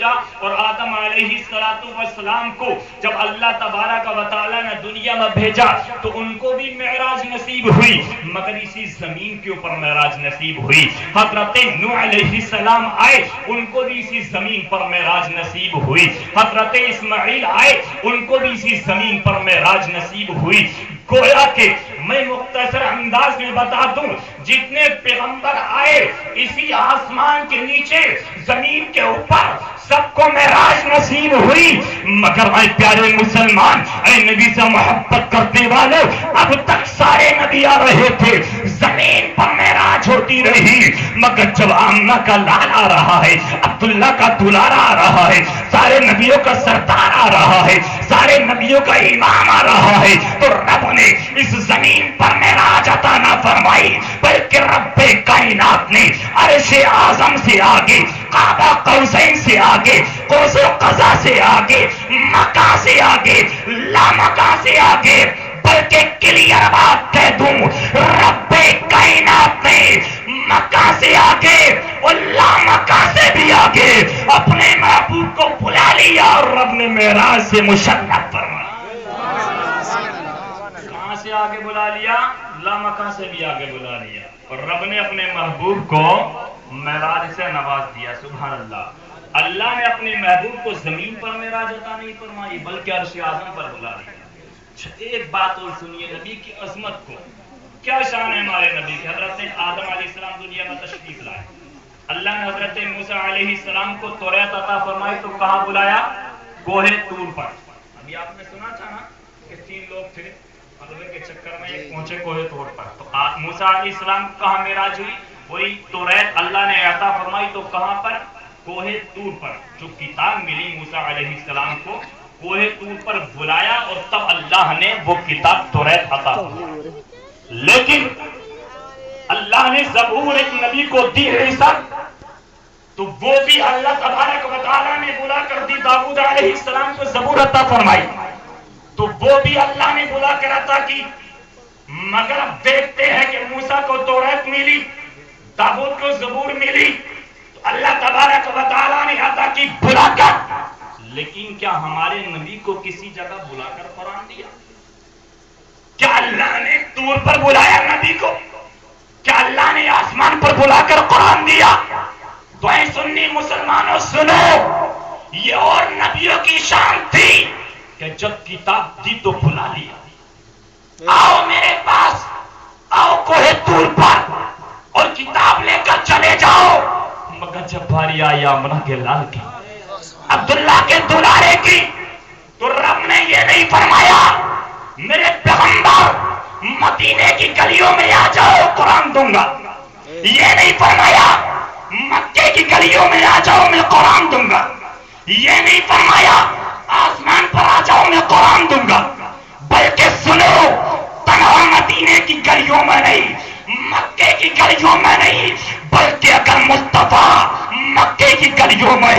بھیجا اور آدم علیہ السلام کو جب اللہ تبارک و تعالیٰ نے دنیا میں بھیجا تو ان کو بھی معراج نصیب ہوئی، مگر اسی زمین کے اوپر معراج نصیب ہوئی۔ حضرت نوح علیہ السلام آئے، ان کو بھی اسی زمین پر معراج نصیب ہوئی۔ حضرت اسماعیل آئے، ان کو بھی اسی زمین پر معراج نصیب ہوئی۔ گویا کہ میں مختصر انداز میں بتا دوں، جتنے پیغمبر آئے اسی آسمان کے نیچے زمین کے اوپر سب کو معراج نصیب ہوئی، مگر اے پیارے مسلمان، اے نبی سے محبت کرنے والے، اب تک سارے نبی آ رہے تھے، زمین پر معراج ہوتی رہی، مگر جب آمنہ کا لال آ رہا ہے، عبداللہ کا دلارا آ رہا ہے، سارے نبیوں کا سردار آ رہا ہے، سارے نبیوں کا امام آ رہا ہے، تو رب نے اس زمین پر معراج عطا نہ فرمائی، بلکہ رب کائنات نے عرش اعظم سے آگے، کعبہ قوسین سے آگے، قوس قزح سے آگے، مکہ سے آگے، لامکہ سے آگے، بلکہ کلیئر بات کہہ دوں، رب کائنات نے مکہ سے آگے اور لامکہ سے بھی آگے اپنے محبوب کو بلا لیا، اور رب نے معراج سے مشرف فرمایا۔ کہاں سے آگے بلا لیا؟ لامکہ سے بھی آگے بلا لیا، اور رب نے اپنے محبوب کو معراج سے نواز دیا۔ سبحان اللہ۔ اللہ نے اپنے محبوب کو زمین پر معراج عطا نہیں فرمائی، بلکہ عرش اعظم پر بلا لیا۔ ایک بات اور سنیے نبی کی عظمت کو، کیا شان ہے ہمارے نبی کی۔ حضرت آدم علیہ السلام دنیا میں تشریف لائے، اللہ نے حضرت موسیٰ علیہ السلام کو توریت عطا فرمائی تو کہاں بلایا؟ کوہ طور پر۔ ابھی آپ نے سنا تھا نا کہ 3 لوگ تھے، مطلب کے چکر میں ایک پہنچے کوہ طور پر، تو موسیٰ علیہ السلام کہاں معراج ہوئی؟ وہی توریت اللہ نے عطا فرمائی تو کہاں پر؟ کوہ طور پر۔ جو کتاب ملی موسیٰ علیہ السلام کو کوہ طور پر بلایا، اور تب اللہ نے وہ کتاب توریت عطا فرمائی۔ لیکن اللہ نے زبور ایک نبی کو دی رسالت، تو وہ بھی اللہ تبارک و تعالیٰ نے بلا کر دی۔ داؤد علیہ السلام کو زبور عطا فرمائی، تو وہ بھی اللہ نے بلا کر عطا کی، مگر اب دیکھتے ہیں کہ موسیٰ کو توریت ملی، داؤد کو زبور ملی، تو اللہ تبارک و تعالیٰ نے عطا کی بلا کر۔ لیکن کیا ہمارے نبی کو کسی جگہ بلا کر قرآن دیا؟ کیا اللہ نے طور پر بلایا نبی کو؟ کیا اللہ نے آسمان پر بلا کر قرآن دیا؟ تو اے سنی مسلمانوں سنو، یہ اور نبیوں کی شان تھی کہ جب کتاب دی تو بلا لیا، آؤ میرے پاس، آؤ کوہ طور پر اور کتاب لے کر چلے جاؤ، مگر جب باری آئی آمنہ کے لال کی، عبداللہ کے دلارے کی، تو رب نے یہ نہیں فرمایا میرے پیغمبر مدینے کی گلیوں میں آ جاؤ قرآن دوں گا، یہ نہیں فرمایا مکے کی گلیوں میں آ جاؤ میں قرآن دوں گا، یہ نہیں فرمایا آسمان پر آ جاؤ میں قرآن دوں گا، بلکہ سنو، تنہا مدینے کی گلیوں میں نہیں، مکے کی گلیوں میں نہیں، بلکہ اگر مصطفیٰ مکے کی گلیوں میں